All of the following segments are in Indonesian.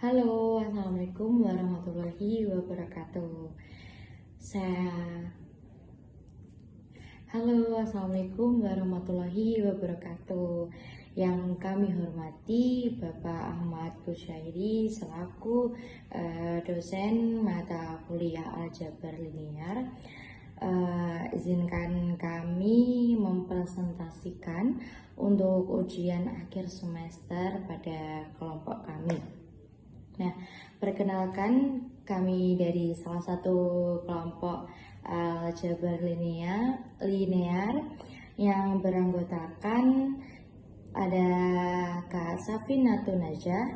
Halo, Assalamualaikum warahmatullahi wabarakatuh. Saya Halo, Assalamualaikum warahmatullahi wabarakatuh. Yang kami hormati Bapak Ahmad Kusyairi selaku dosen mata kuliah Aljabar Linear. Izinkan kami mempresentasikan untuk ujian akhir semester pada kelompok kami. Nah, perkenalkan kami dari salah satu kelompok Aljabar linear yang beranggotakan ada Kak Safinatun Najah,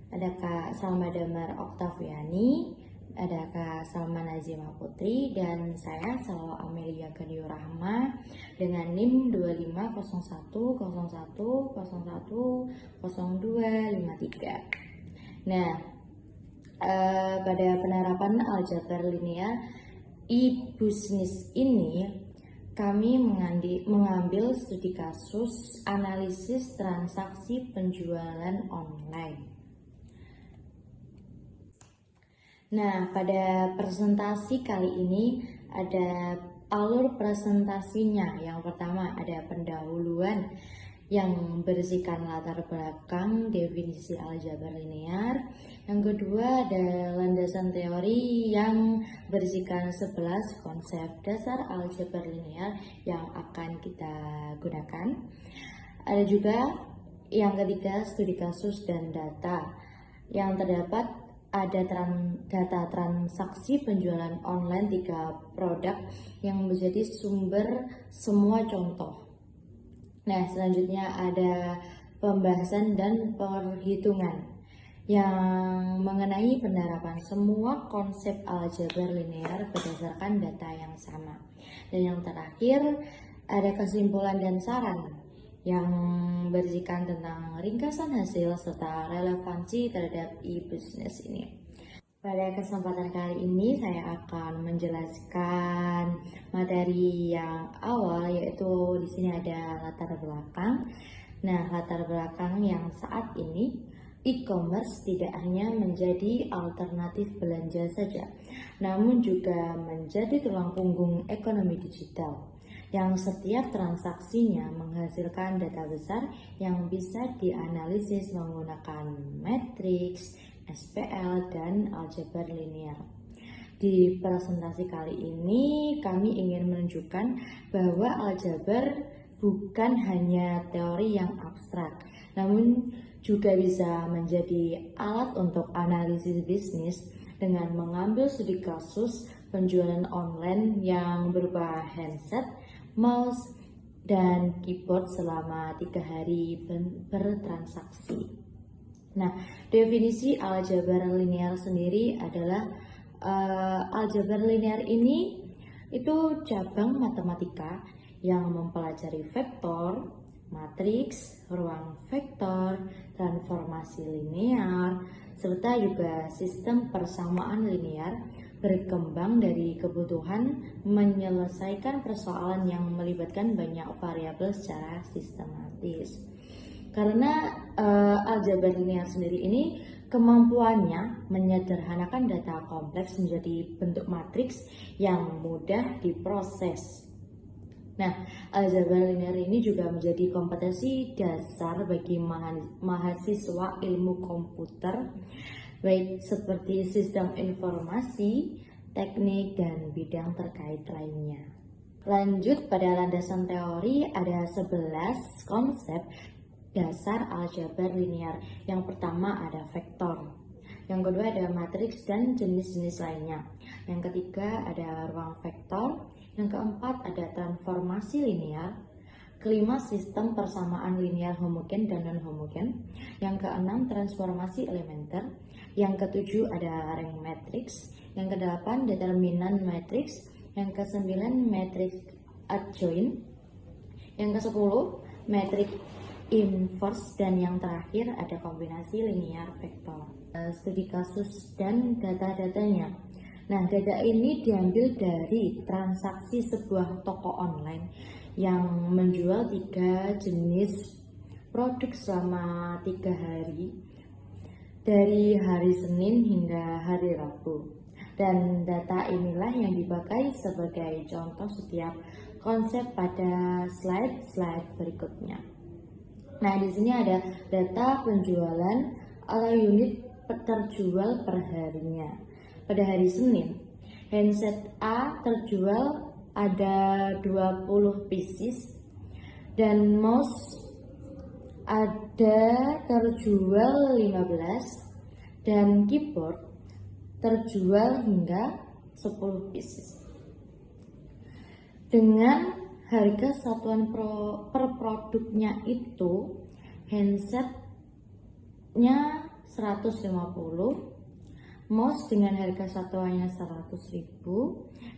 ada Kak Salma Damar Oktaviani, ada Kak Salma Nazima Putri, dan saya Salwa Amelia Gadio Rahma dengan NIM 250101010253. Nah, pada penerapan Aljabar linear e-business ini kami mengambil studi kasus analisis transaksi penjualan online. Nah, pada presentasi kali ini ada alur presentasinya. Yang pertama ada pendahuluan yang berisikan latar belakang definisi aljabar linear. Yang kedua ada landasan teori yang berisikan 11 konsep dasar aljabar linear yang akan kita gunakan. Ada juga yang ketiga studi kasus dan data yang terdapat ada data transaksi penjualan online 3 produk yang menjadi sumber semua contoh. Nah, selanjutnya ada pembahasan dan perhitungan yang mengenai penerapan semua konsep aljabar linear berdasarkan data yang sama. Dan yang terakhir ada kesimpulan dan saran yang berisikan tentang ringkasan hasil serta relevansi terhadap e-business ini. Pada kesempatan kali ini saya akan menjelaskan materi yang awal, yaitu di sini ada latar belakang. Nah, latar belakang yang saat ini e-commerce tidak hanya menjadi alternatif belanja saja, namun juga menjadi tulang punggung ekonomi digital yang setiap transaksinya menghasilkan data besar yang bisa dianalisis menggunakan matriks, SPL, dan aljabar linear. Di presentasi kali ini kami ingin menunjukkan bahwa aljabar bukan hanya teori yang abstrak, namun juga bisa menjadi alat untuk analisis bisnis dengan mengambil studi kasus penjualan online yang berupa handset, mouse, dan keyboard selama 3 hari bertransaksi. Nah, definisi aljabar linear sendiri adalah aljabar linear ini itu cabang matematika yang mempelajari vektor, matriks, ruang vektor, transformasi linear, serta juga sistem persamaan linear berkembang dari kebutuhan menyelesaikan persoalan yang melibatkan banyak variabel secara sistematis. Karena aljabar linear sendiri ini kemampuannya menyederhanakan data kompleks menjadi bentuk matriks yang mudah diproses. Nah, aljabar linear ini juga menjadi kompetensi dasar bagi mahasiswa ilmu komputer, baik seperti sistem informasi, teknik, dan bidang terkait lainnya. Lanjut pada landasan teori ada 11 konsep dasar aljabar linear. Yang pertama ada vektor, yang kedua ada matriks dan jenis-jenis lainnya, yang ketiga ada ruang vektor, yang keempat ada transformasi linear, kelima sistem persamaan linear homogen dan non homogen, yang keenam transformasi elementer, yang ketujuh ada rank matrix, yang kedelapan determinan matrix, yang kesembilan matrix adjoint, yang kesepuluh matrix inverse, dan yang terakhir ada kombinasi linear vektor. Studi kasus dan data-datanya. Nah, data ini diambil dari transaksi sebuah toko online yang menjual 3 jenis produk selama 3 hari dari hari Senin hingga hari Rabu. Dan data inilah yang dipakai sebagai contoh setiap konsep pada slide-slide berikutnya. Nah, di sini ada data penjualan atau unit terjual per harinya. Pada hari Senin, handset A terjual ada 20 pieces dan mouse ada terjual 15 dan keyboard terjual hingga 10 pieces. Dengan harga satuan per produknya itu handsetnya 150, mouse dengan harga satuannya 100.000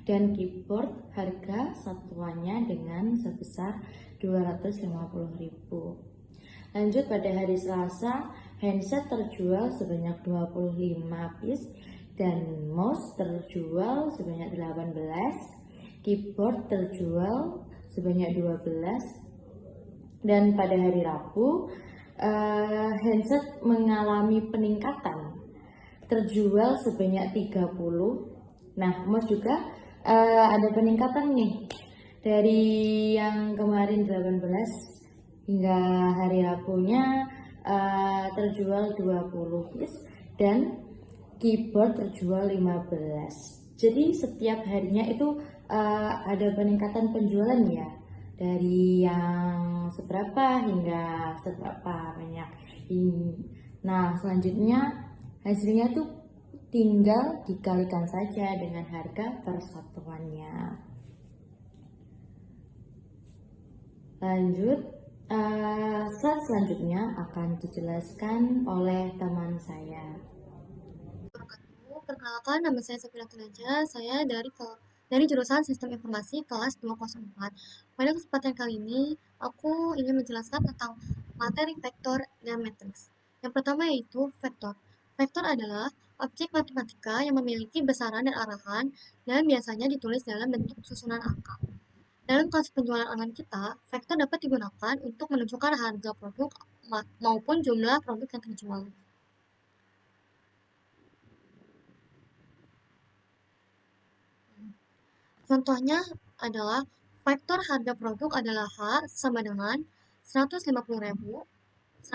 dan keyboard harga satuannya dengan sebesar 250.000. Lanjut pada hari Selasa, handset terjual sebanyak 25 piece dan mouse terjual sebanyak 18, keyboard terjual sebanyak 12. Dan pada hari Rabu, handset mengalami peningkatan, terjual sebanyak 30. Nah, mouse juga ada peningkatan nih. Dari yang kemarin 18 hingga hari Rabunya terjual 20 piece dan keyboard terjual 15. Jadi setiap harinya itu ada peningkatan penjualan ya. Dari yang seberapa hingga seberapa banyak. Nah, selanjutnya hasilnya tuh tinggal dikalikan saja dengan harga persatuannya. Lanjut, slide selanjutnya akan dijelaskan oleh teman saya. Perkenalkan, nama saya Safira Tunaja. Saya dari jurusan Sistem Informasi kelas 204. Pada kesempatan kali ini, aku ingin menjelaskan tentang materi vektor dan matriks. Yang pertama yaitu vektor. Vektor adalah objek matematika yang memiliki besaran dan arahan dan biasanya ditulis dalam bentuk susunan angka. Dalam kasus penjualan online kita, vektor dapat digunakan untuk menunjukkan harga produk maupun jumlah produk yang terjual. Contohnya adalah vektor harga produk adalah H sama dengan 150.000, 100.000,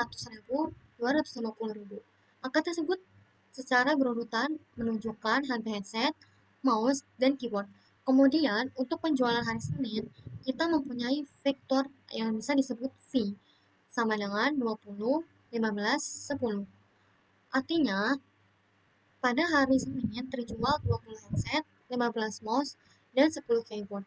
250.000. Angka tersebut secara berurutan menunjukkan harga headset, mouse, dan keyboard. Kemudian, untuk penjualan hari Senin, kita mempunyai vektor yang bisa disebut V, sama dengan 20, 15, 10. Artinya, pada hari Senin terjual 20 headset, 15 mouse, dan 10 keyboard.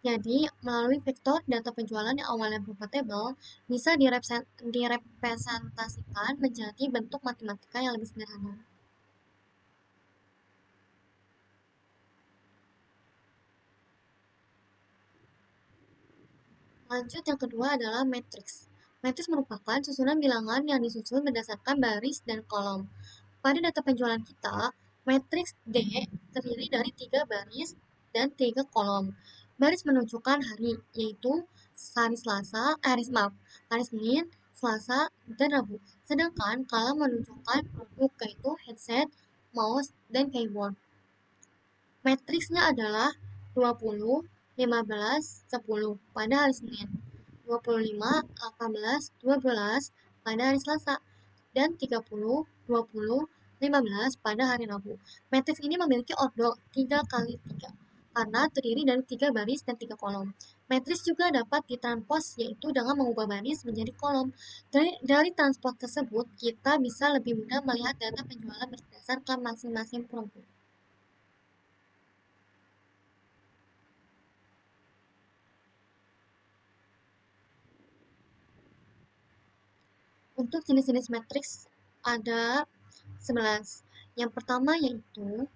Jadi, melalui vektor data penjualan yang awalnya berupa tabel, bisa direpresentasikan menjadi bentuk matematika yang lebih sederhana. Lanjut, yang kedua adalah matriks. Matriks merupakan susunan bilangan yang disusun berdasarkan baris dan kolom. Pada data penjualan kita, matriks D terdiri dari 3 baris dan 3 kolom. Baris menunjukkan hari, yaitu hari Senin, Selasa, dan Rabu. Sedangkan kolom menunjukkan produk, yaitu headset, mouse, dan keyboard. Matriksnya adalah 20, 15, 10 pada hari Senin, 25, 18, 12 pada hari Selasa, dan 30, 20, 15 pada hari Rabu. Matriks ini memiliki ordo 3 kali 3 karena terdiri dari 3 baris dan 3 kolom. Matriks juga dapat ditranspos, yaitu dengan mengubah baris menjadi kolom. Dari transpos tersebut, kita bisa lebih mudah melihat data penjualan berdasarkan masing-masing produk. Untuk jenis-jenis matriks ada 11. Yang pertama yaitu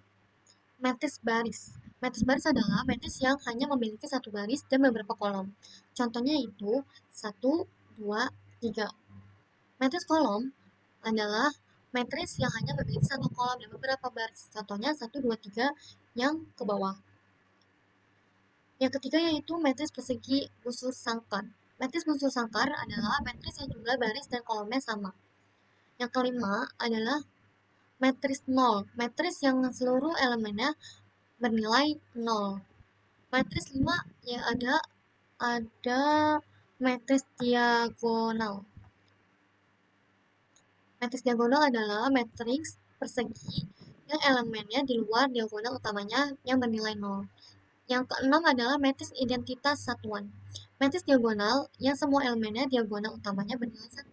matriks baris. Matriks baris adalah matriks yang hanya memiliki satu baris dan beberapa kolom. Contohnya yaitu 1, 2, 3. Matriks kolom adalah matriks yang hanya memiliki satu kolom dan beberapa baris. Contohnya 1, 2, 3 yang ke bawah. Yang ketiga yaitu matriks persegi busur sangkar. Matriks busur sangkar adalah matriks yang jumlah baris dan kolomnya sama. Yang kelima adalah Matriks 0, matriks yang seluruh elemennya bernilai 0. Matriks 5 yang ada matriks diagonal. Matriks diagonal adalah matriks persegi yang elemennya di luar diagonal utamanya yang bernilai 0. Yang keenam adalah matriks identitas satuan. Matriks diagonal yang semua elemennya diagonal utamanya bernilai 1,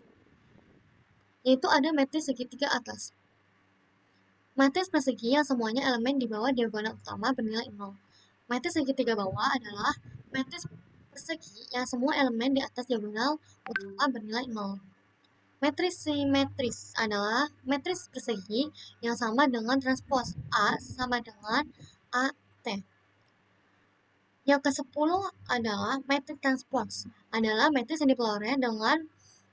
yaitu ada matriks segitiga atas. Matriks persegi yang semuanya elemen di bawah diagonal utama bernilai 0. Matriks segitiga bawah adalah matriks persegi yang semua elemen di atas diagonal utama bernilai 0. Matriks simetris adalah matriks persegi yang sama dengan transpos A sama dengan AT. Yang ke-10 adalah matriks transpos. Adalah matriks yang diperoleh dengan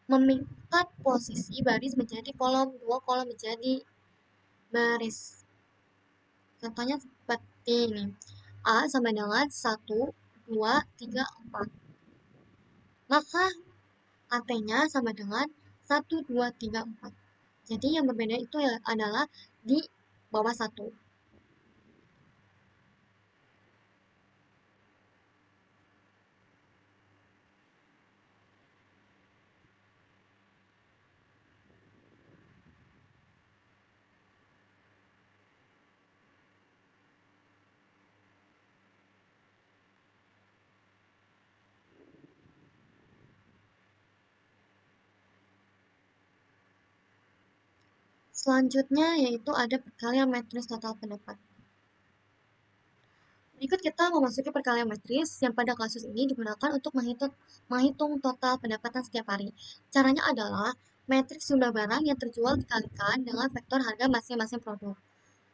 memikat posisi baris menjadi kolom, dua kolom menjadi baris. Contohnya seperti ini. A sama dengan 1, 2, 3, 4. Maka AT-nya sama dengan 1, 2, 3, 4. Jadi yang berbeda itu adalah di bawah 1. Selanjutnya yaitu ada perkalian matriks total pendapat. Berikut kita memasuki perkalian matris yang pada kasus ini digunakan untuk menghitung total pendapatan setiap hari. Caranya adalah matriks jumlah barang yang terjual dikalikan dengan vektor harga masing-masing produk.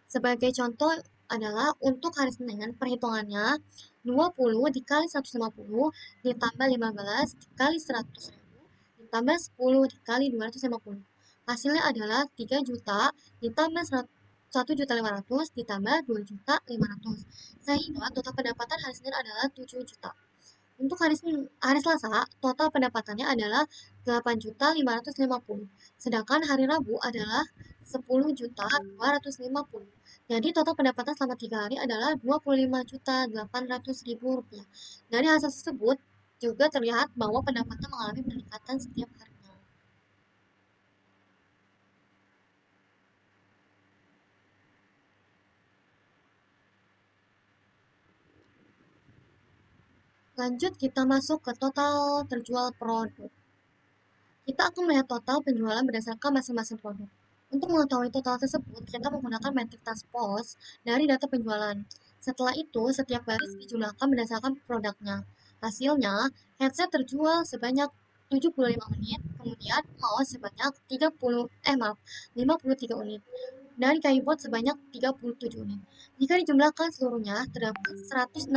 Sebagai contoh adalah untuk hari Senin, perhitungannya 20 dikali 150 ditambah 15 dikali 100.000 ditambah 10 dikali 250. Hasilnya adalah 3 juta ditambah 1.500.000 ditambah 2.500.000. Sehingga total pendapatan hari Senin adalah 7 juta. Untuk hari Selasa, total pendapatannya adalah 8.550.000. Sedangkan hari Rabu adalah 10.250.000. Jadi total pendapatan selama 3 hari adalah 25.800.000 rupiah. Dari hasil tersebut juga terlihat bahwa pendapatan mengalami peningkatan setiap harinya. Lanjut kita masuk ke total terjual produk. Kita akan melihat total penjualan berdasarkan masing-masing produk. Untuk mengetahui total tersebut, kita menggunakan metrik transpose dari data penjualan. Setelah itu, setiap baris dijumlahkan berdasarkan produknya. Hasilnya, headset terjual sebanyak 75 unit, kemudian mouse sebanyak 53 unit, dan keyboard sebanyak 37 unit. Jika dijumlahkan seluruhnya, terdapat 165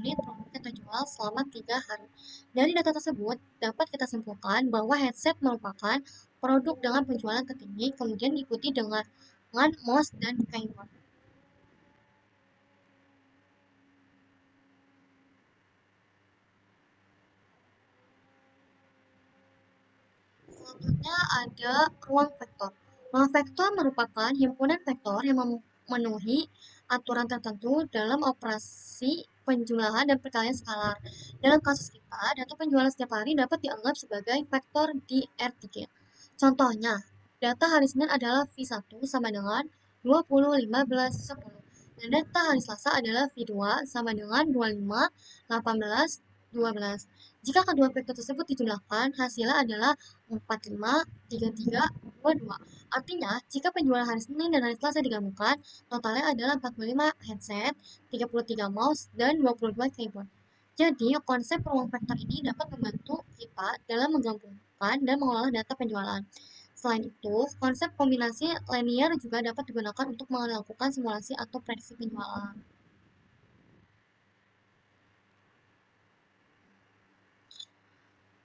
unit produk yang terjual selama 3 hari. Dari data tersebut, dapat kita simpulkan bahwa headset merupakan produk dengan penjualan tertinggi, kemudian diikuti dengan mouse dan keyboard. Selanjutnya ada ruang vektor. Ruang vektor merupakan himpunan vektor yang memenuhi aturan tertentu dalam operasi penjumlahan dan perkalian skalar. Dalam kasus kita, data penjualan setiap hari dapat dianggap sebagai vektor di R3. Contohnya, data hari Senin adalah V1 sama dengan 20, 15, 10. Dan data hari Selasa adalah V2 sama dengan 25, 18, 12. Jika kedua vektor tersebut dijumlahkan, hasilnya adalah 45, 33, 22. Artinya, jika penjualan hari Senin dan hari Selasa digabungkan, totalnya adalah 45 headset, 33 mouse, dan 22 keyboard. Jadi, konsep ruang vektor ini dapat membantu kita dalam menggabungkan dan mengolah data penjualan. Selain itu, konsep kombinasi linear juga dapat digunakan untuk melakukan simulasi atau prediksi penjualan.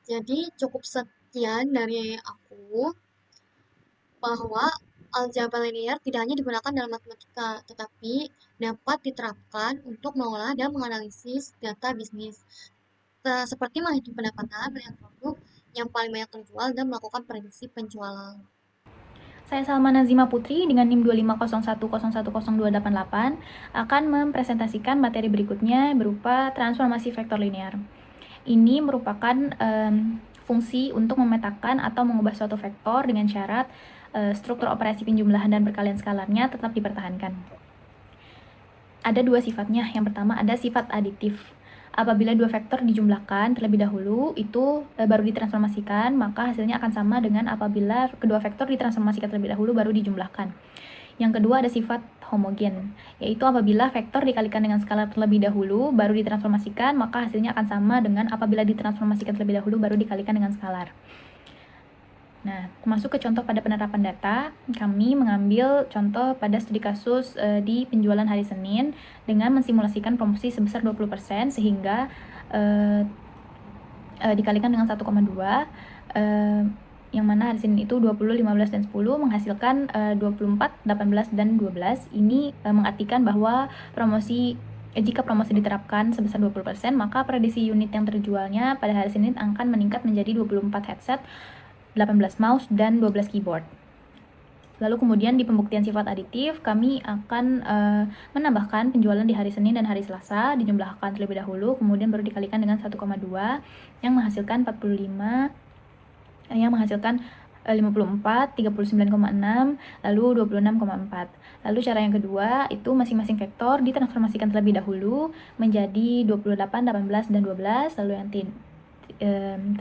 Jadi, cukup sekian dari aku, bahwa aljabar linear tidak hanya digunakan dalam matematika, tetapi dapat diterapkan untuk mengolah dan menganalisis data bisnis, seperti menghitung pendapatan, melihat produk yang paling banyak terjual, dan melakukan prediksi penjualan. Saya Salma Nazima Putri dengan NIM 25010102088 akan mempresentasikan materi berikutnya berupa transformasi vektor linear. Ini merupakan fungsi untuk memetakan atau mengubah suatu vektor dengan syarat struktur operasi penjumlahan dan perkalian skalarnya tetap dipertahankan. Ada dua sifatnya. Yang pertama ada sifat aditif. Apabila dua vektor dijumlahkan terlebih dahulu, itu baru ditransformasikan, maka hasilnya akan sama dengan apabila kedua vektor ditransformasikan terlebih dahulu baru dijumlahkan. Yang kedua ada sifat homogen, yaitu apabila vektor dikalikan dengan skalar terlebih dahulu baru ditransformasikan, maka hasilnya akan sama dengan apabila ditransformasikan terlebih dahulu baru dikalikan dengan skalar. Nah, masuk ke contoh pada penerapan data, kami mengambil contoh pada studi kasus di penjualan hari Senin dengan mensimulasikan promosi sebesar 20% sehingga dikalikan dengan 1,2, yang mana hari Senin itu 20, 15, dan 10 menghasilkan 24, 18, dan 12. Ini mengartikan bahwa jika promosi diterapkan sebesar 20%, maka prediksi unit yang terjualnya pada hari Senin akan meningkat menjadi 24 headset, 18 mouse, dan 12 keyboard. Lalu kemudian di pembuktian sifat aditif, kami akan menambahkan penjualan di hari Senin dan hari Selasa, dijumlahkan terlebih dahulu, kemudian baru dikalikan dengan 1,2, yang menghasilkan 45, yang menghasilkan 54, 39,6, lalu 26,4. Lalu cara yang kedua, itu masing-masing vektor ditransformasikan terlebih dahulu menjadi 28, 18, dan 12, lalu yang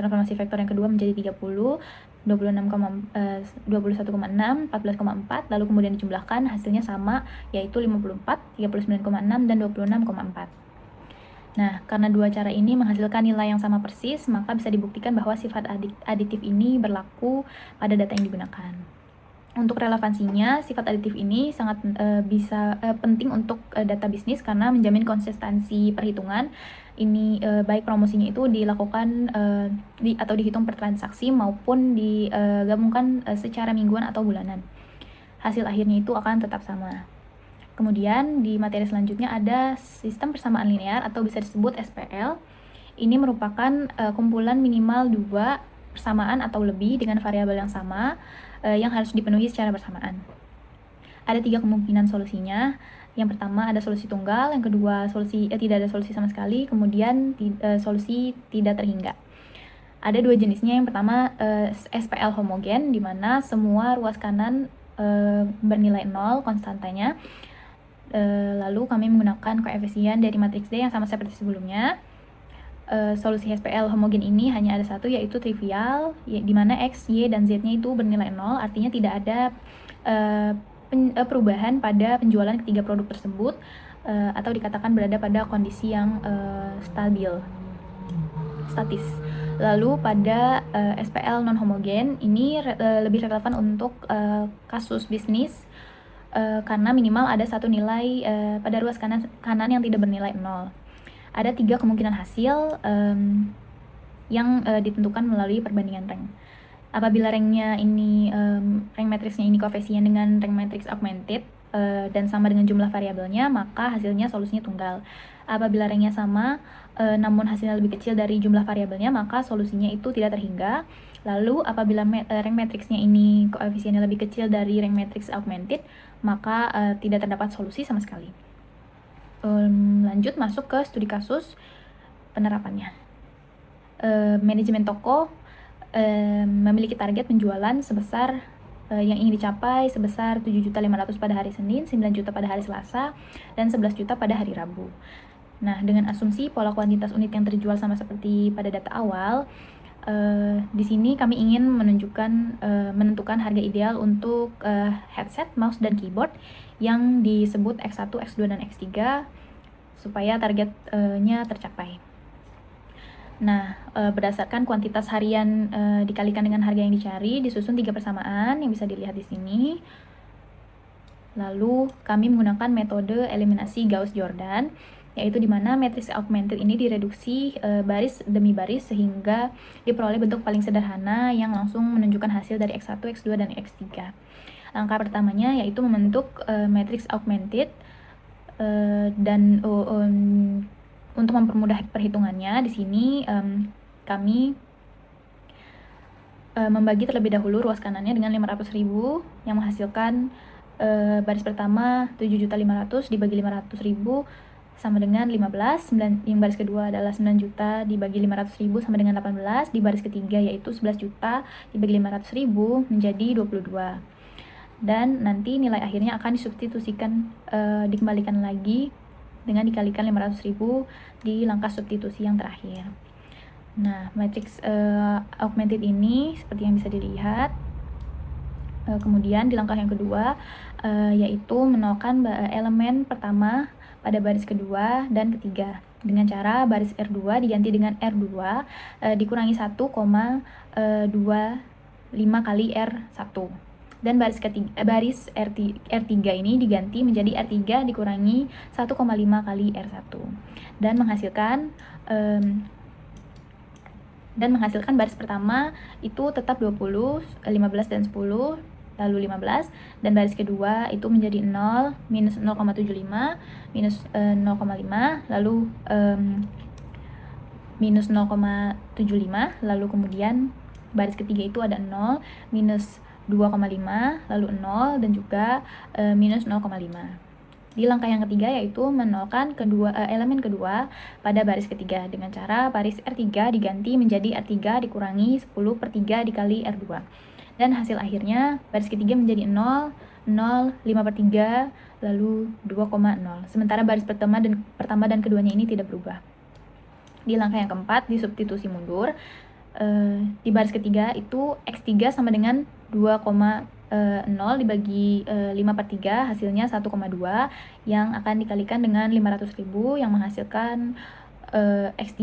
transformasi vektor yang kedua menjadi 30, 21,6, 14,4, lalu kemudian dijumlahkan, hasilnya sama, yaitu 54, 39,6, dan 26,4. Nah, karena dua cara ini menghasilkan nilai yang sama persis, maka bisa dibuktikan bahwa sifat aditif ini berlaku pada data yang digunakan. Untuk relevansinya, sifat aditif ini sangat penting untuk data bisnis karena menjamin konsistensi perhitungan. Ini baik promosinya itu dilakukan atau dihitung per transaksi maupun digabungkan secara mingguan atau bulanan. Hasil akhirnya itu akan tetap sama. Kemudian di materi selanjutnya ada sistem persamaan linear atau bisa disebut SPL. Ini merupakan kumpulan minimal 2 persamaan atau lebih dengan variabel yang sama yang harus dipenuhi secara bersamaan. Ada 3 kemungkinan solusinya. Yang pertama ada solusi tunggal, yang kedua tidak ada solusi sama sekali, kemudian solusi tidak terhingga. Ada 2 jenisnya. Yang pertama SPL homogen, di mana semua ruas kanan bernilai 0 konstantanya. Lalu kami menggunakan koefisien dari matriks D yang sama seperti sebelumnya. Solusi SPL homogen ini hanya ada satu, yaitu trivial, di mana X, Y, dan Z-nya itu bernilai 0, artinya tidak ada perubahan pada penjualan ketiga produk tersebut, atau dikatakan berada pada kondisi yang statis. Lalu pada SPL non homogen ini lebih relevan untuk kasus bisnis karena minimal ada satu nilai pada ruas kanan yang tidak bernilai 0. Ada 3 kemungkinan hasil yang ditentukan melalui perbandingan rank. Apabila ranknya ini rank matriksnya ini koefisien dengan rank matriks augmented dan sama dengan jumlah variabelnya, maka hasilnya solusinya tunggal. Apabila ranknya sama namun hasilnya lebih kecil dari jumlah variabelnya, maka solusinya itu tidak terhingga. Lalu apabila rank matriksnya ini koefisiennya lebih kecil dari rank matriks augmented, maka tidak terdapat solusi sama sekali. Lanjut masuk ke studi kasus penerapannya. Manajemen toko memiliki target penjualan sebesar yang ingin dicapai sebesar 7.500.000 pada hari Senin, 9 juta pada hari Selasa, dan 11 juta pada hari Rabu. Nah, dengan asumsi pola kuantitas unit yang terjual sama seperti pada data awal, di sini kami ingin menentukan harga ideal untuk headset, mouse, dan keyboard yang disebut X1, X2, dan X3 supaya targetnya tercapai. Nah, berdasarkan kuantitas harian dikalikan dengan harga yang dicari, disusun 3 persamaan yang bisa dilihat di sini. Lalu kami menggunakan metode eliminasi Gauss-Jordan, yaitu di mana matriks augmented ini direduksi baris demi baris sehingga diperoleh bentuk paling sederhana yang langsung menunjukkan hasil dari X1, X2, dan X3. Langkah pertamanya yaitu membentuk matriks augmented dan untuk mempermudah perhitungannya di sini kami membagi terlebih dahulu ruas kanannya dengan 500.000 yang menghasilkan baris pertama 7.500.000 dibagi 500.000 sama dengan 15, yang baris kedua adalah 9 juta dibagi 500.000 sama dengan 18, di baris ketiga yaitu 11 juta dibagi 500.000 menjadi 22. Dan nanti nilai akhirnya akan disubstitusikan, dikembalikan lagi dengan dikalikan 500.000 di langkah substitusi yang terakhir. Nah, matriks augmented ini seperti yang bisa dilihat. Kemudian di langkah yang kedua yaitu menolkan elemen pertama pada baris kedua dan ketiga dengan cara baris R2 diganti dengan R2 dikurangi 1,25 kali R1, dan baris R3 ini diganti menjadi R3 dikurangi 1,5 kali R1 dan menghasilkan baris pertama itu tetap 20, 15 dan 10, lalu 15, dan baris kedua itu menjadi 0, minus 0,75, minus 0,5, lalu minus 0,75, lalu kemudian baris ketiga itu ada 0, minus 2,5, lalu 0, dan juga minus 0,5. Di langkah yang ketiga yaitu menolkan elemen kedua pada baris ketiga dengan cara baris R3 diganti menjadi R3 dikurangi 10/3 dikali R2. Dan hasil akhirnya baris ketiga menjadi 0, 0, 5/3, lalu 2,0. Sementara baris pertama dan keduanya ini tidak berubah. Di langkah yang keempat, di substitusi mundur, di baris ketiga itu X3 sama dengan 2,0 dibagi 5/3, hasilnya 1,2 yang akan dikalikan dengan 500.000 yang menghasilkan X3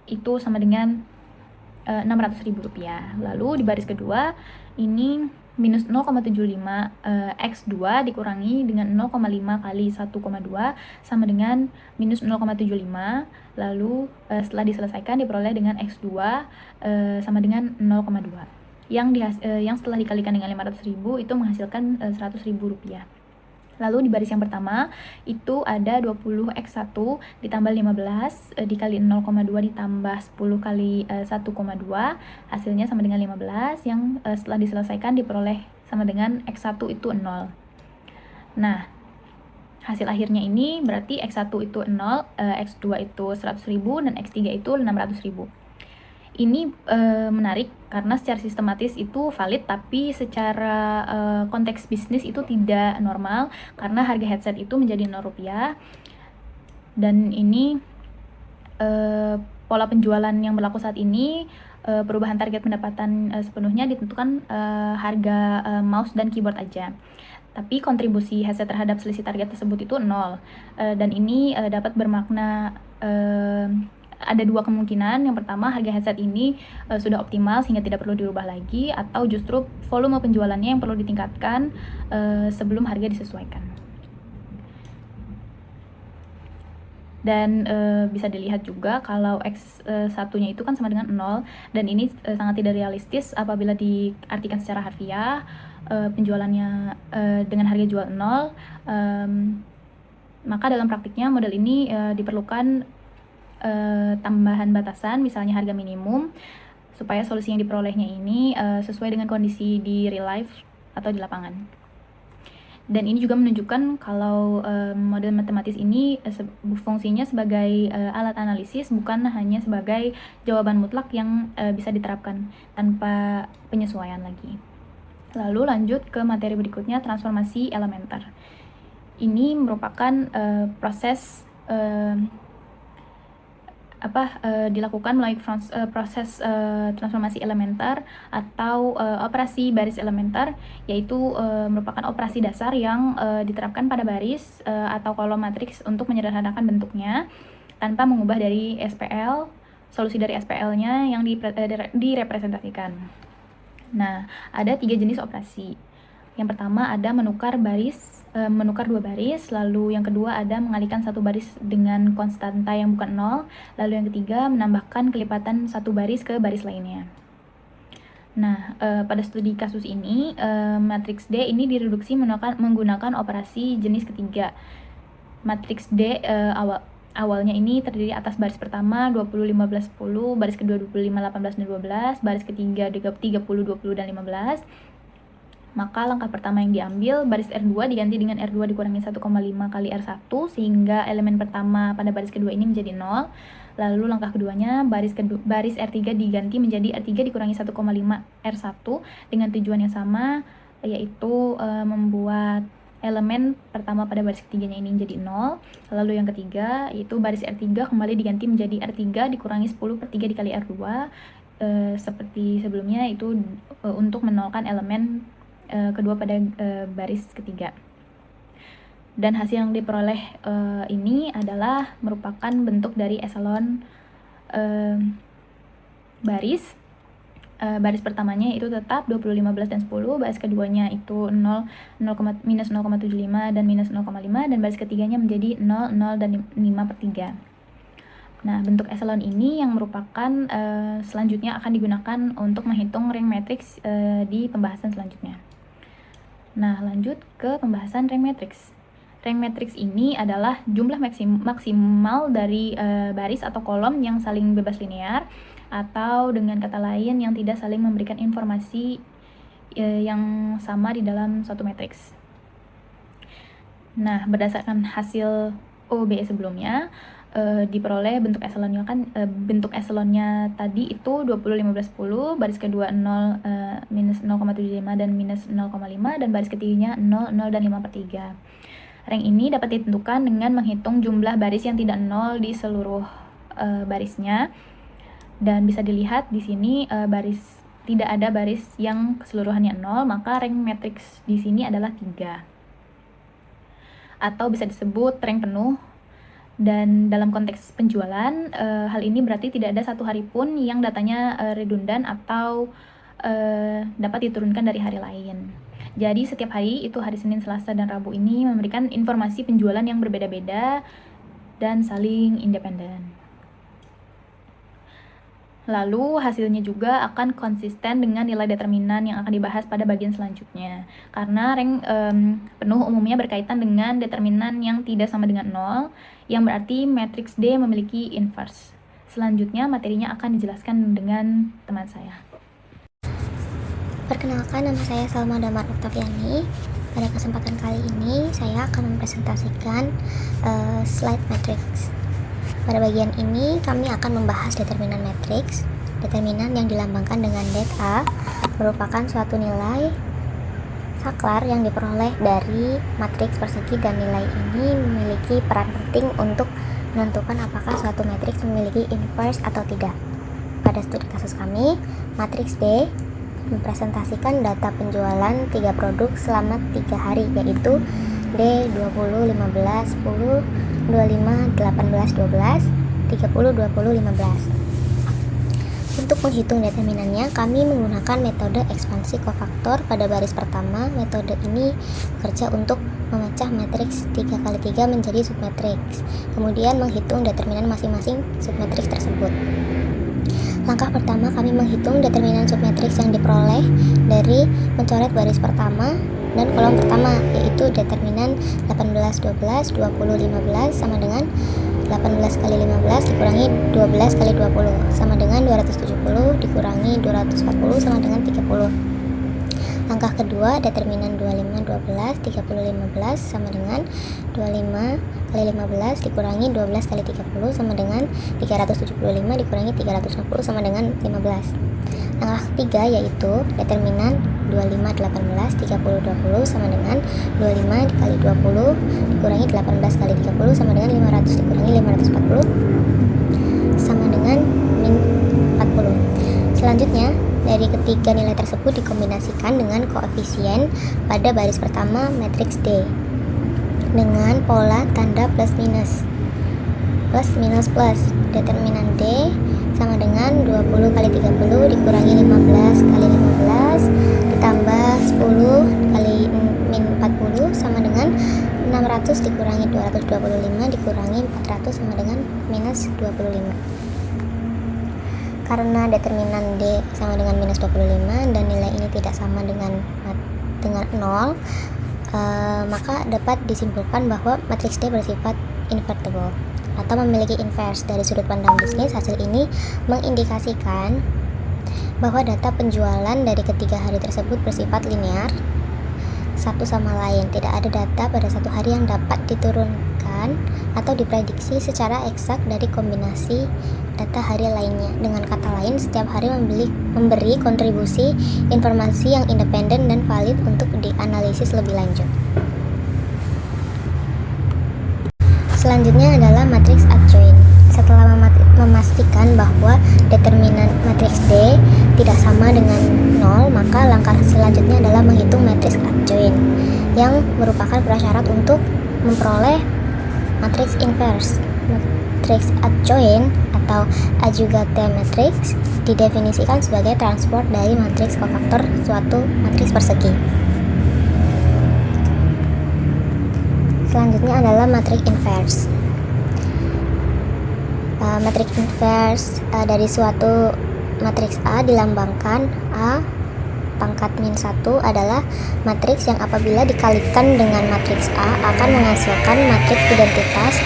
itu sama dengan Rp600.000. Lalu di baris kedua ini minus 0,75 X2 dikurangi dengan 0,5 kali 1,2 sama dengan minus 0,75. Lalu setelah diselesaikan diperoleh dengan X2 sama dengan 0,2 yang setelah dikalikan dengan 500.000 itu menghasilkan Rp100.000. Lalu di baris yang pertama itu ada 20x1 ditambah 15 dikali 0,2 ditambah 10 kali 1,2, hasilnya sama dengan 15 yang setelah diselesaikan diperoleh sama dengan x1 itu 0. Nah, hasil akhirnya ini berarti x1 itu 0, x2 itu 100.000 dan x3 itu 600.000. Ini menarik karena secara sistematis itu valid, tapi secara konteks bisnis itu tidak normal karena harga headset itu menjadi Rp0. Dan ini pola penjualan yang berlaku saat ini, perubahan target pendapatan sepenuhnya ditentukan harga mouse dan keyboard aja. Tapi kontribusi headset terhadap selisih target tersebut itu 0. Dan ini dapat bermakna ada dua kemungkinan. Yang pertama, harga headset ini sudah optimal sehingga tidak perlu dirubah lagi, atau justru volume penjualannya yang perlu ditingkatkan sebelum harga disesuaikan. Dan bisa dilihat juga kalau X1-nya itu kan sama dengan 0, dan ini sangat tidak realistis apabila diartikan secara harfiah. Penjualannya dengan harga jual 0, maka dalam praktiknya model ini diperlukan tambahan batasan, misalnya harga minimum, supaya solusi yang diperolehnya ini sesuai dengan kondisi di real life atau di lapangan. Dan ini juga menunjukkan kalau model matematis ini fungsinya sebagai alat analisis, bukan hanya sebagai jawaban mutlak yang bisa diterapkan tanpa penyesuaian lagi. Lalu lanjut ke materi berikutnya, transformasi elementer. Ini merupakan proses dilakukan melalui proses transformasi elementer atau operasi baris elementer, yaitu merupakan operasi dasar yang diterapkan pada baris atau kolom matriks untuk menyederhanakan bentuknya tanpa mengubah dari SPL, solusi dari SPL-nya yang direpresentasikan. Nah, ada 3 jenis operasi. Yang pertama ada menukar dua baris, lalu yang kedua ada mengalihkan satu baris dengan konstanta yang bukan 0, lalu yang ketiga menambahkan kelipatan satu baris ke baris lainnya. Nah, pada studi kasus ini, matriks D ini direduksi menggunakan operasi jenis ketiga. Matriks D awalnya ini terdiri atas baris pertama 20, 15, 10, baris kedua 25, 18, dan 12, baris ketiga 30, 20, dan 15. Maka langkah pertama yang diambil, baris R2 diganti dengan R2 dikurangi 1,5 kali R1, sehingga elemen pertama pada baris kedua ini menjadi 0. Lalu langkah keduanya, baris R3 diganti menjadi R3 dikurangi 1,5 R1 dengan tujuan yang sama, yaitu membuat elemen pertama pada baris ketiganya ini menjadi 0. Lalu yang ketiga, yaitu baris R3 kembali diganti menjadi R3 dikurangi 10/3 dikali R2. Seperti sebelumnya, itu untuk menolkan elemen kedua pada baris ketiga. Dan hasil yang diperoleh ini adalah merupakan bentuk dari eselon baris. Baris pertamanya itu tetap 20, 15, dan 10, baris keduanya itu 0, minus 0,75 dan minus 0,5, dan baris ketiganya menjadi 0, 0, dan 5/3. Nah, bentuk eselon ini yang merupakan selanjutnya akan digunakan untuk menghitung rank matrix di pembahasan selanjutnya. Nah, lanjut ke pembahasan rank matrix. Rank matrix ini adalah jumlah maksimal dari baris atau kolom yang saling bebas linear, atau dengan kata lain yang tidak saling memberikan informasi yang sama di dalam suatu matriks. Nah, berdasarkan hasil OBE sebelumnya, diperoleh bentuk eselonnya bentuk eselonnya tadi itu 20, 15, 10, baris kedua 0, minus 0,75 dan minus 0,5, dan baris ketiganya 0, 0, dan 5/3. Rank ini dapat ditentukan dengan menghitung jumlah baris yang tidak 0 di seluruh barisnya, dan bisa dilihat di sini tidak ada baris yang keseluruhannya 0, maka rank matrix di sini adalah 3, atau bisa disebut rank penuh. Dan dalam konteks penjualan, hal ini berarti tidak ada satu hari pun yang datanya redundan atau dapat diturunkan dari hari lain. Jadi setiap hari, itu hari Senin, Selasa, dan Rabu ini memberikan informasi penjualan yang berbeda-beda dan saling independen. Lalu hasilnya juga akan konsisten dengan nilai determinan yang akan dibahas pada bagian selanjutnya. Karena rank penuh umumnya berkaitan dengan determinan yang tidak sama dengan 0, yang berarti matriks D memiliki inverse. Selanjutnya materinya akan dijelaskan dengan teman saya. Perkenalkan, nama saya Salma Damar Oktaviani. Pada kesempatan kali ini saya akan mempresentasikan slide matrix. Pada bagian ini kami akan membahas determinan matriks. Determinan yang dilambangkan dengan det A merupakan suatu nilai saklar yang diperoleh dari matriks persegi, dan nilai ini memiliki peran penting untuk menentukan apakah suatu matriks memiliki inverse atau tidak. Pada studi kasus kami, matriks D mempresentasikan data penjualan 3 produk selama 3 hari, yaitu D 20, 15, 10, 25, 18, 12, 30, 20, 15. Untuk menghitung determinannya, kami menggunakan metode ekspansi kofaktor. Pada baris pertama, metode ini bekerja untuk memecah matriks 3x3 menjadi submatriks, kemudian menghitung determinan masing-masing submatriks tersebut. Langkah pertama, kami menghitung determinan submatriks yang diperoleh dari mencoret baris pertama dan kolom pertama, yaitu determinan 18, 12, 20, 15 sama dengan 18 kali 15 dikurangi 12 kali 20 sama dengan 270 dikurangi 240 sama dengan 30. Langkah kedua, determinan 25, 12, 30, 15 sama dengan 25 kali 15 dikurangi 12 kali 30 sama dengan 375 dikurangi 360 sama dengan 15. Langkah ketiga yaitu determinan 25, 18, 30, 20 sama dengan 25 kali 20 dikurangi 18 kali 30 sama dengan 500 dikurangi 540 sama dengan min 40. Selanjutnya, dari ketiga nilai tersebut dikombinasikan dengan koefisien pada baris pertama matriks D dengan pola tanda plus minus. Plus minus plus. Determinan D sama dengan 20 kali 30 dikurangi 15 kali 15 ditambah 10 kali min 40 sama dengan 600 dikurangi 225 dikurangi 400 sama dengan minus 25. Karena determinan D sama dengan minus 25 dan nilai ini tidak sama dengan 0, maka dapat disimpulkan bahwa matriks D bersifat invertible. atau memiliki inverse. Dari sudut pandang bisnis, hasil ini mengindikasikan bahwa data penjualan dari ketiga hari tersebut bersifat linear satu sama lain. Tidak ada data pada satu hari yang dapat diturunkan atau diprediksi secara eksak dari kombinasi data hari lainnya. Dengan kata lain, setiap hari memberi kontribusi informasi yang independen dan valid untuk dianalisis lebih lanjut. Selanjutnya adalah matriks adjoint. Setelah memastikan bahwa determinan matriks D tidak sama dengan 0, maka langkah selanjutnya adalah menghitung matriks adjoint yang merupakan prasyarat untuk memperoleh matriks inverse. Matriks adjoint atau adjugate matrix didefinisikan sebagai transport dari matriks kofaktor suatu matriks persegi. Selanjutnya adalah matriks inverse. Matriks inverse dari suatu matriks A dilambangkan A pangkat min 1 adalah matriks yang apabila dikalikan dengan matriks A akan menghasilkan matriks identitas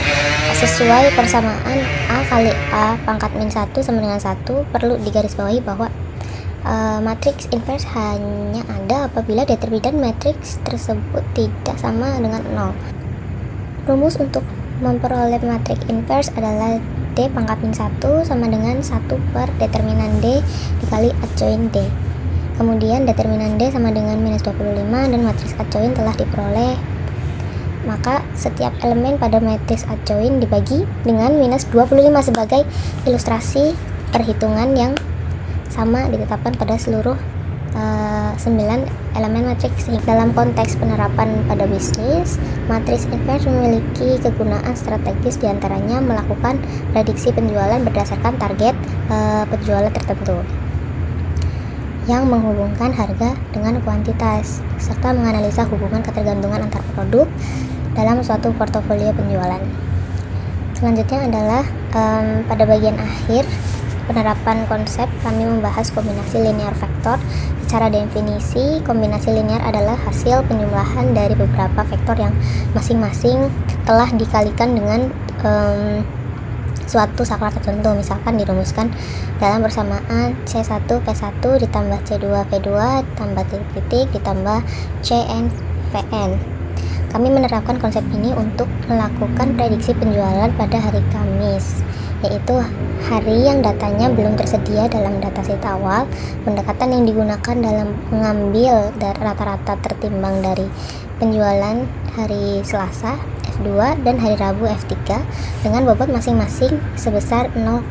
sesuai persamaan A kali A pangkat min 1 sama dengan 1. Perlu digarisbawahi bahwa matriks inverse hanya ada apabila determinan matriks tersebut tidak sama dengan 0. Rumus untuk memperoleh matriks inverse adalah D pangkat min 1 sama dengan 1 per determinan D dikali adjoint D. Kemudian determinan D sama dengan minus 25 dan matriks adjoint telah diperoleh. Maka setiap elemen pada matriks adjoint dibagi dengan minus 25 sebagai ilustrasi perhitungan yang sama ditetapkan pada seluruh 9 elemen matriks. Dalam konteks penerapan pada bisnis, matriks inverse memiliki kegunaan strategis, diantaranya melakukan prediksi penjualan berdasarkan target penjualan tertentu yang menghubungkan harga dengan kuantitas, serta menganalisa hubungan ketergantungan antar produk dalam suatu portofolio penjualan. Selanjutnya adalah pada bagian akhir penerapan konsep, kami membahas kombinasi linear vektor. Secara definisi, kombinasi linear adalah hasil penjumlahan dari beberapa vektor yang masing-masing telah dikalikan dengan suatu saklar tertentu. Misalkan dirumuskan dalam persamaan C1 V1 ditambah C2 V2 tambah titik ditambah Cn Vn. Kami menerapkan konsep ini untuk melakukan prediksi penjualan pada hari Kamis, yaitu hari yang datanya belum tersedia dalam dataset awal. Pendekatan yang digunakan dalam mengambil rata-rata tertimbang dari penjualan hari Selasa F2 dan hari Rabu F3 dengan bobot masing-masing sebesar 0,5.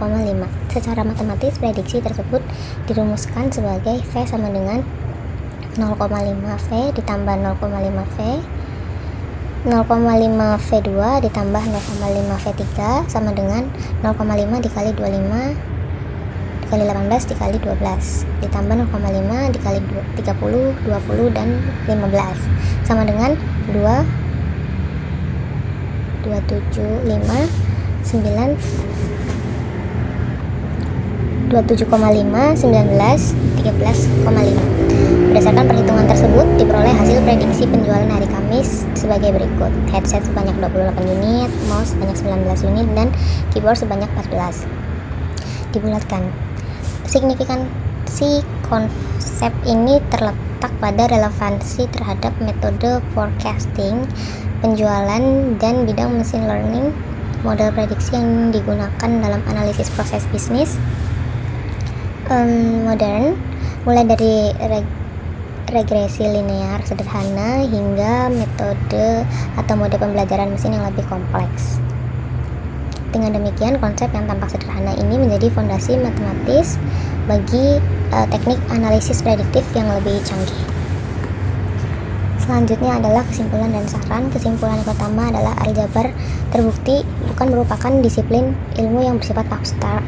Secara matematis, prediksi tersebut dirumuskan sebagai V sama dengan 0,5 V ditambah 0,5 V 0,5 V2 ditambah 0,5 V3 sama dengan 0,5 dikali 25 dikali 18 dikali 12 ditambah 0,5 dikali 30, 20, dan 15 sama dengan 27,5 19 13,5. Berdasarkan perhitungan tersebut, diperoleh hasil prediksi penjualan hari Kamis sebagai berikut: headset sebanyak 28 unit, mouse sebanyak 19 unit, dan keyboard sebanyak 14. Dibulatkan. Signifikansi konsep ini terletak pada relevansi terhadap metode forecasting penjualan dan bidang machine learning, model prediksi yang digunakan dalam analisis proses bisnis modern, mulai dari regresi linear sederhana hingga metode atau mode pembelajaran mesin yang lebih kompleks. Dengan demikian, konsep yang tampak sederhana ini menjadi fondasi matematis bagi teknik analisis prediktif yang lebih canggih. Selanjutnya adalah kesimpulan dan saran. Kesimpulan yang pertama adalah aljabar terbukti bukan merupakan disiplin ilmu yang bersifat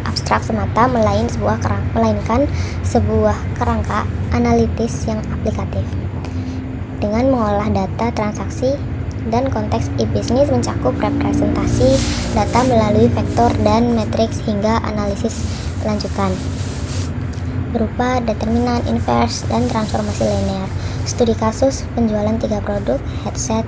abstrak semata, melainkan sebuah kerangka analitis yang aplikatif. Dengan mengolah data transaksi dan konteks e-bisnis mencakup representasi data melalui vektor dan matriks hingga analisis lanjutan berupa determinan, inverse, dan transformasi linear. Studi kasus penjualan 3 produk, headset,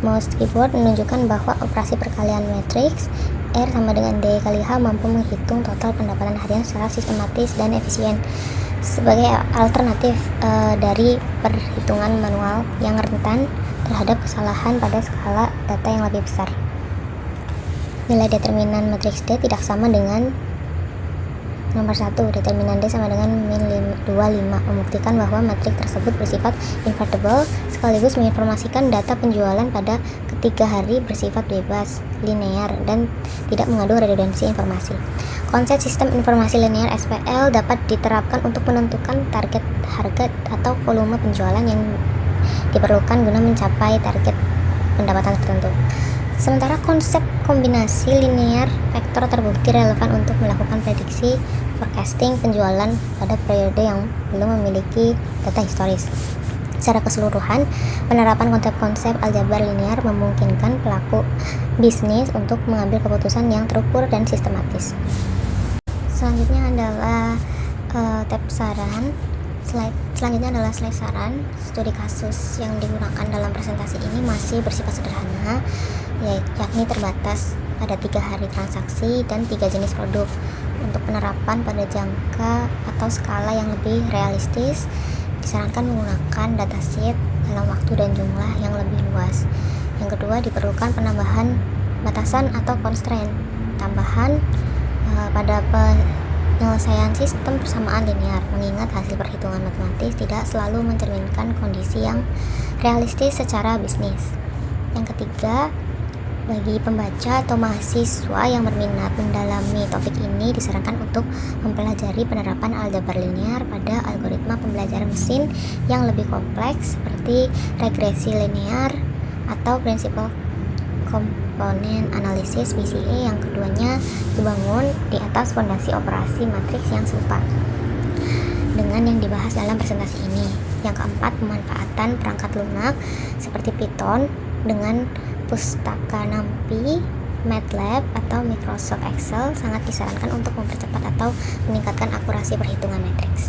mouse, keyboard, menunjukkan bahwa operasi perkalian matriks R sama dengan D kali H mampu menghitung total pendapatan harian secara sistematis dan efisien sebagai alternatif dari perhitungan manual yang rentan terhadap kesalahan pada skala data yang lebih besar. Nilai determinan matriks D tidak sama dengan nomor 1, determinan D sama dengan min 25, membuktikan bahwa matriks tersebut bersifat invertible sekaligus menginformasikan data penjualan pada ketiga hari bersifat bebas, linear, dan tidak mengandung redundansi informasi. Konsep sistem informasi linear SPL dapat diterapkan untuk menentukan target harga atau volume penjualan yang diperlukan guna mencapai target pendapatan tertentu. Sementara konsep kombinasi linear vektor terbukti relevan untuk melakukan prediksi forecasting penjualan pada periode yang belum memiliki data historis. Secara keseluruhan, penerapan konsep-konsep aljabar linear memungkinkan pelaku bisnis untuk mengambil keputusan yang terukur dan sistematis. Selanjutnya adalah tab saran. Selanjutnya adalah slide saran. Studi kasus yang digunakan dalam presentasi ini masih bersifat sederhana, yakni terbatas pada 3 hari transaksi dan 3 jenis produk. Untuk penerapan pada jangka atau skala yang lebih realistis, disarankan menggunakan datasheet dalam waktu dan jumlah yang lebih luas. Yang kedua, diperlukan penambahan batasan atau constraint tambahan pada penyelesaian sistem persamaan linear, mengingat hasil perhitungan matematis tidak selalu mencerminkan kondisi yang realistis secara bisnis. Yang ketiga, bagi pembaca atau mahasiswa yang berminat mendalami topik ini, disarankan untuk mempelajari penerapan aljabar linear pada algoritma pembelajaran mesin yang lebih kompleks seperti regresi linear atau prinsipal komponen analisis PCA. Yang keduanya dibangun di atas fondasi operasi matriks yang serupa dengan yang dibahas dalam presentasi ini. Yang keempat, pemanfaatan perangkat lunak seperti Python dengan pustaka NumPy, MATLAB, atau Microsoft Excel sangat disarankan untuk mempercepat atau meningkatkan akurasi perhitungan matriks.